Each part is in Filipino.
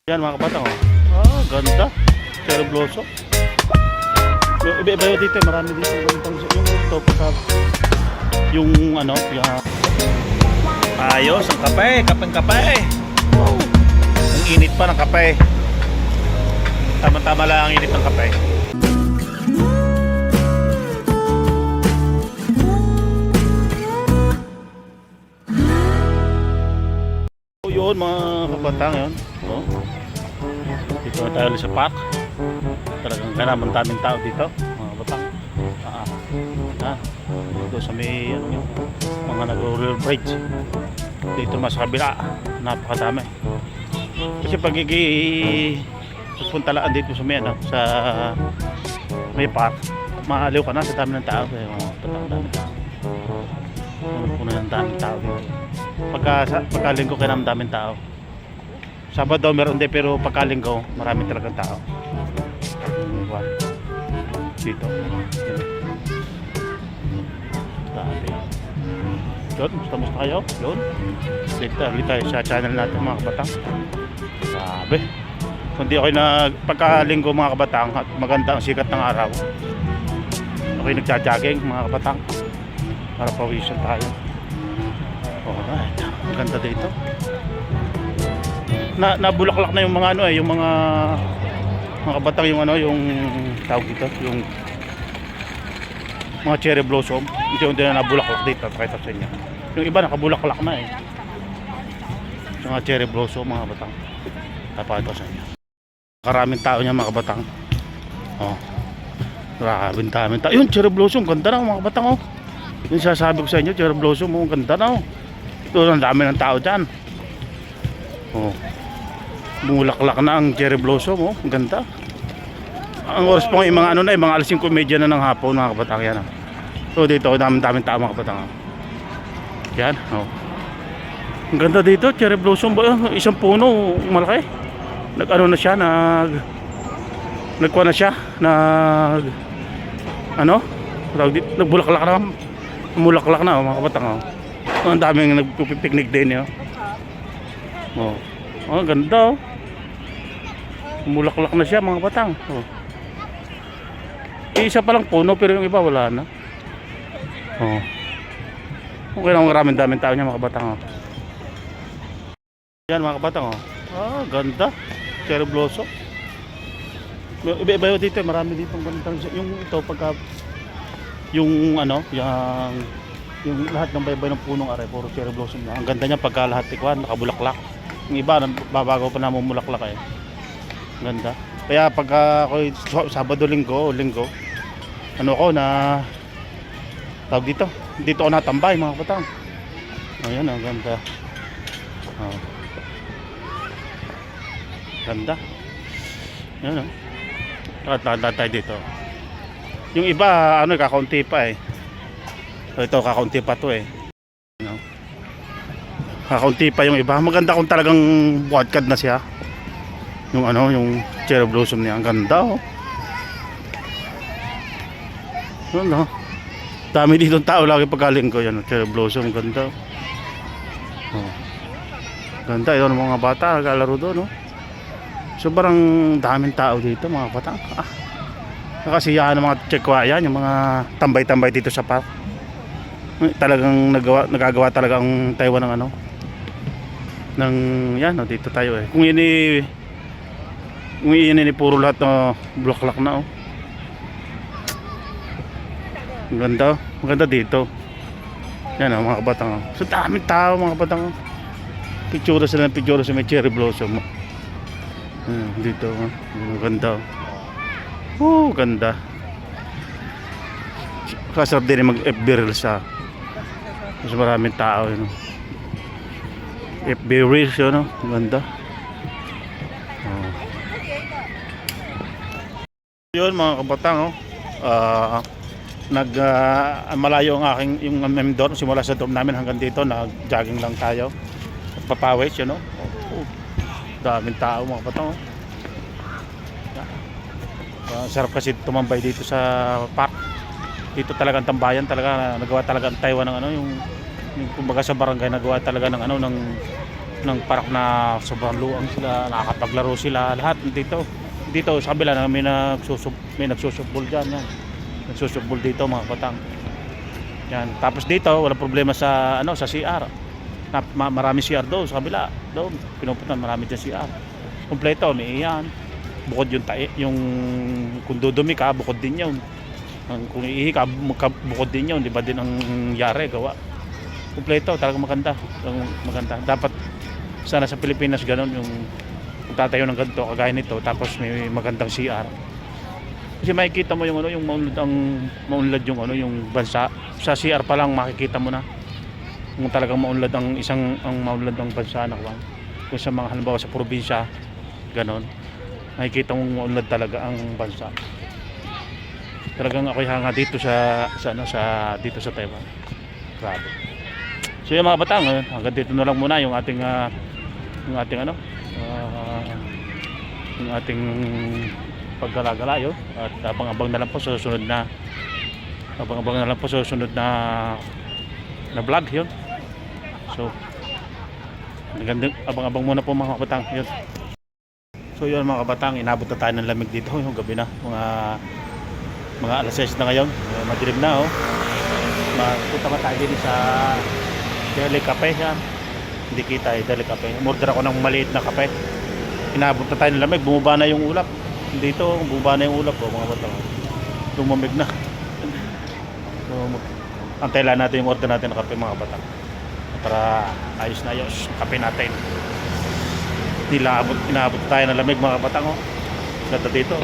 Yan mga kabatang oh. Ganda. Cherry blossom. Iba-iba yun dito, marami dito. Yung top cup. Yung ano, yung ayos, ang kape, kapeng-kape. Wow. Ang init pa ng kape. Tama-tama lang ang init ng kape. So yun mga kabatang yun. Oh. Dito na tayo sa park. Talagang ganamang daming tao dito mga kabatang. Dito sa may ano yun, mga nag-roller bridge. Dito mas sa kabila, napakadami. Kasi pag pupunta lang dito sa may ano, sa may park, maaliw ka na sa dami ng tao. Kaya dami tao. Puno ng daming tao dito. Pagkalinggo kaya ng daming tao. Sabado meron din pero pagkalinggo marami talagang tao. Dito. Dami. Yun, musta kayo? Yun. Ulit tayo sa channel natin mga kabatang. Sabi. Kundi okay na pagkalinggo mga kabatang at maganda ang sikat ng araw. Okay nagja-jogging mga kabatang. Para pawisan tayo. Alright. Ang ganda dito. Nabulaklak na yung mga ano yung mga kabatang yung ano yung tawag dito, yung mga cherry blossom. Hindi na nabulaklak dito, pakita sa inyo. Yung iba nakabulaklak na yung mga cherry blossom mga kabatang. Tapakita sa inyo. Karaming tao niya mga kabatang. Maraming tao. Yun, cherry blossom, ganda na mga kabatang Yung sasabi ko sa inyo, cherry blossom, ganda na Ito, ang dami ng tao dyan. Bumulaklak na ang cherry blossom, ang ganda. Ang oras po yung mga ano na, yung mga alas 5:30 na ng hapon mga kabatang yan. So dito, daming tao mga kabatang. Yan, ang ganda dito, cherry blossom ba? Isang puno, malaki. Nag-ano na siya, nagkuha na siya, nagbulaklak na, mulaklak na mga kabatang. Ang daming nagpipiknik din ang ganda mulaklak na siya mga batang. Isa pa lang puno pero yung iba wala na. Okay lang, maraming daming tao niya mga batang. Yan mga batang ganda. Cherry blossom. Iba-iba dito, marami dito ang ganda. Yung ito pagka yung ano, yung lahat ng baybay ng punong aray puro cherry blossom na. Ang ganda niya pagka lahat tikwan nakabulaklak. Yung iba babago pa na mumulaklak Ganda. Kaya pagka ako Sabado, Linggo ano ako na tawag dito ako natambay mga kapatang. Ayan ang ganda. Ganda. Ayan Tata tayo dito. Yung iba kakaunti pa ito kakaunti pa to kakaunti pa yung iba. Maganda kung talagang buwadkad na siya. Yung cherry blossom niya. Ang ganda Dami dito tao lagi pagkaling ko yan. Cherry blossom, ganda. Ganda yun mga bata naglalaro doon Sobrang daming tao dito mga bata. Kasi yan ng mga tsekwa yan, yung mga tambay-tambay dito sa park. Talagang nagagawa talaga ang Taiwan ng yan dito tayo kung ini puro lahat bulaklak na maganda dito yan mga kabatang so daming tao mga kabatang picture sa may cherry blossom dito ganda ganda kasarap din mag FB reels mas maraming tao FB reels ganda yun mga kabatang malayo ang aking yung memdor simula sa dorm namin hanggang dito nag-jogging lang tayo at papawis daming tao mga kabatang sarap kasi tumambay dito sa park dito talagang tambayan talaga nagawa talaga ang Taiwan ng yung kumbaga sa barangay nagawa talaga ng ng park na sobrang luang sila, nakakapaglaro sila lahat dito sa kabila na may nagsusubol dyan yan. Nagsusubol dito mga batang yan. Tapos dito wala problema sa sa CR marami CR doon sa kabila doon pinupuntan, marami dyan CR kompleto, may yan bukod yung kung dudumi ka bukod din yun, kung iihi ka bukod din yun, di ba din ang yari gawa kompleto, talagang maganda. Dapat sana sa Pilipinas ganun, yung tatayo ng ganito kagaya nito tapos may magandang CR. Kasi makikita mo yung yung maunlad yung bansa. Sa CR pa lang makikita mo na kung talagang maunlad ang maunlad ng bansa na kwan. Kung sa mga halimbawa sa probinsya, ganun. Makikita mong maunlad talaga ang bansa. Talagang ako'y hanga dito dito sa Taiwan. Grabe. So yung mga batang, hanggang dito na lang muna yung ating yung ating paggalagala yun. At abang-abang na lang po sa susunod na vlog yun. So abang-abang muna po mga kabatang yun. So yun mga kabatang, inabot na tayo ng lamig dito yung gabi na, mga alas 6 na ngayon, madilim na punta pa tayo din sa Deli Cafe yan. Hindi kita Deli Cafe. Umorder ako ng maliit na kape. Inabot na tayo ng lamig, bumaba na yung ulap. Dito, bumaba na yung ulap mga batang. Lumamig na. So, antay lang natin yung order natin ng kape mga batang. Para ayos na ayos kape natin. Inabot tayo ng lamig mga batang. Ganda dito.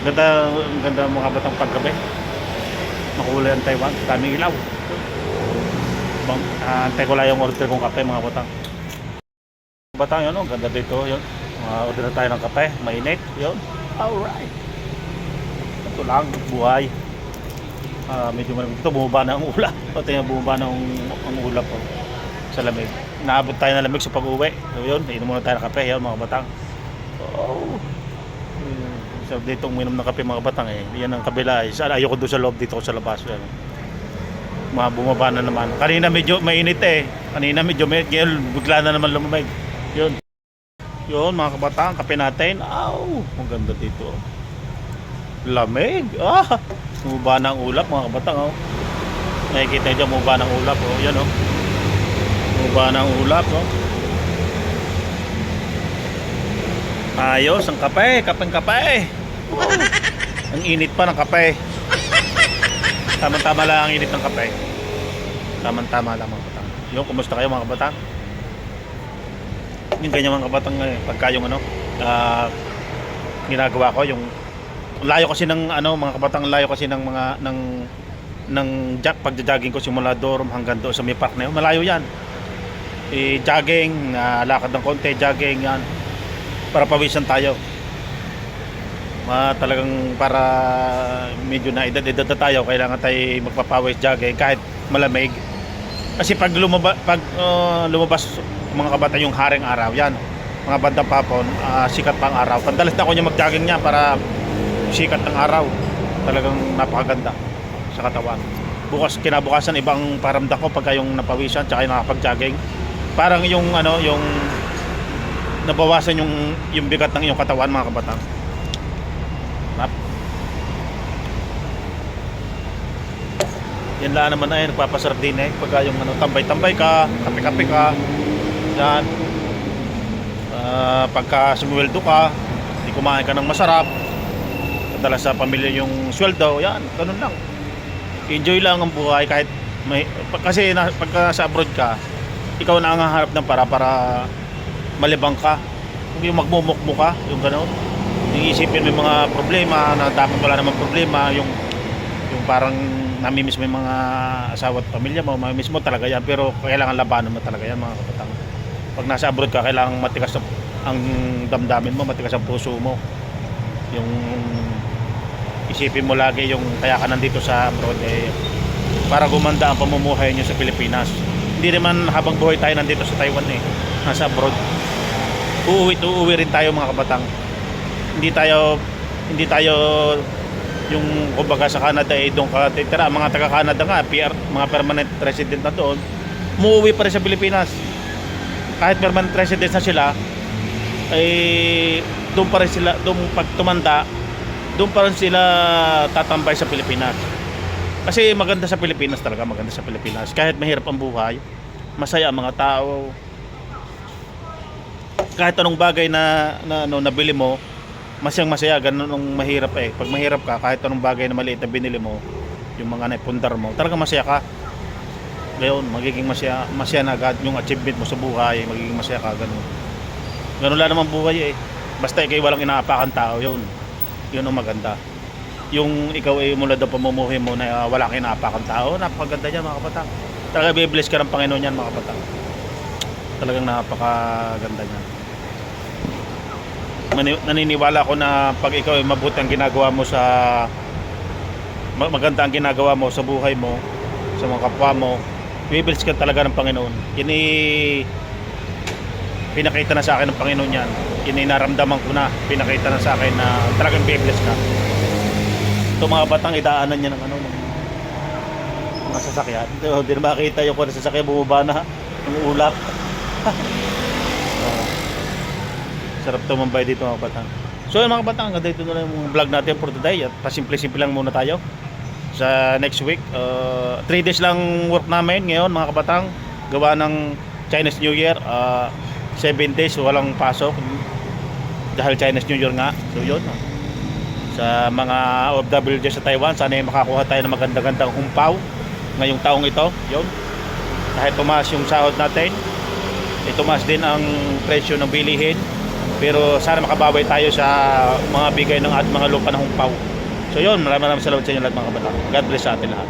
Ganda mga batang paggabi. Makulay ang Taiwan, daming ilaw. Antay ko lang yung order kong kape mga batang. Batang yun, ganda dito yun. Order na tayo ng kape, mainit yun. Alright. Ito lang, buhay. Medyo malamig ito, bumaba na ang ulap. Pati yung bumaba na ang ulap sa lamig. Naabot tayo ng lamig sa pag-uwi. So yun, inom muna tayo ng kape yun mga batang. So dito uminom ng kape mga batang yan ang kabila ayoko doon sa loob, dito ko sa labas yan. Bumaba na naman. Kanina medyo mainit kanina medyo bigla na naman lumamig yun mga kabatang, kape natin. Ang ganda dito, lamig. Bumaba na ang ulap mga kabatang. Nakikita nyo dyan, bumaba na ang ulap yan bumaba na ang ulap ayos ang kape, kapeng kape. Ang init pa ng kape. Tama-tama lang ang init ng kape. Tama-tama lang mga kabatang. Yung kumusta kayo mga kabatang? Yung ganyan mga kabatang pagka yung ginagawa ko yung layo kasi ng mga kabatang, layo kasi ng mga ng pagja-jogging ko simula Dorum hanggang doon sa may park na yun. Malayo yan. Jogging, lakad ng konti, jogging yan. Para pawisan tayo. Talagang para medyo na edad na tayo, kailangan tayo magpapawis jogging kahit malamig. Kasi pag lumabas mga kabata yung haring araw yan, mga bandang papon, sikat pang araw. Pandalas na ako niya mag-jogging niya para sikat ng araw. Talagang napakaganda sa katawan. Kinabukasan ibang paramdam ko pagka yung napawisan tsaka yung nakapag-jogging. Parang yung yung nabawasan yung bigat ng iyong katawan mga kabatang. Yan lang naman nagpapasarap din pagka yung tambay-tambay ka, kape-kape ka. Yan. Pagka sumweldo ka, hindi kumain ka ng masarap. Madalas sa pamilya yung sweldo, yan, ganun lang. Enjoy lang ang buhay kahit kasi pagka sa abroad ka, ikaw na ang haharap ng para malibang ka. Kung yung magmumukmo ka, yung gano'n. Yung isipin mo yung mga problema na dapat wala namang problema, yung parang namimiss mo yung mga asawa at pamilya mo, mamimiss mo talaga yan, pero kailangan labanan mo talaga yan mga kabatang. Pag nasa abroad ka, kailangan matigas ang damdamin mo, matigas ang puso mo. Yung isipin mo lagi yung kaya ka nandito sa abroad para gumanda ang pamumuhay nyo sa Pilipinas. Hindi naman habang buhay tayo nandito sa Taiwan nasa abroad. Uuwi rin tayo mga kabatang. Hindi tayo yung kumbaga sa Canada doon ka titira. Mga taga Canada nga, PR, mga permanent resident na doon, umuwi pa rin sa Pilipinas. kahit permanent residents na sila, eh doon pa rin sila, doon pag tumanda, doon pa rin sila tatambay sa Pilipinas. Kasi maganda sa Pilipinas talaga, maganda sa Pilipinas. Kahit mahirap ang buhay, masaya ang mga tao. Kahit anong bagay na nabili mo, masayang masaya, ganun ang mahirap eh. Pag mahirap ka, kahit anong bagay na maliit na binili mo, yung mga naipundar mo, talaga masaya ka. Ngayon, magiging masaya na agad yung achievement mo sa buhay, magiging masaya ka, ganun. Ganun lang naman buhay eh. Basta ikaw walang inaapakan tao, yun ang maganda. Yung ikaw ay mula daw pamumuhay mo na wala kang inaapakan tao, napakaganda niyan mga kapatang. Talaga bibless ka ng Panginoon yan mga kapatang. Talagang napakaganda niyan. Naniniwala ko na pag ikaw ay mabuti ang ginagawa mo sa maganda ang ginagawa mo sa buhay mo, sa mga kapwa mo, bibless ka talaga ng Panginoon. Pinakita na sa akin ng Panginoon yan. Naramdaman ko na, pinakita na sa akin na talagang bibless ka. Ito mga batang idaanan niya ng mga sasakyan. Hindi na makita yung kung sasakyan bumaba na yung ulap. Sarap tumambay dito mga batang. So yun mga batang, hanggang dito na lang yung vlog natin for today. At pasimple-simple lang muna tayo. Sa next week, 3 days lang work namin ngayon mga kabatang. Gawa ng Chinese New Year. 7 days walang pasok dahil Chinese New Year nga. So yun, sa mga OFW sa Taiwan, sana makakuha tayo ng maganda-gandang humpaw ngayong taong ito. Yun, kahit tumaas yung sahod natin, tumaas din ang presyo ng bilihin, pero sana makabawi tayo sa mga bigay ng at mga lupa ng humpaw. So yun, maraming salamat sa inyo lahat mga kabataan. God bless sa atin lahat.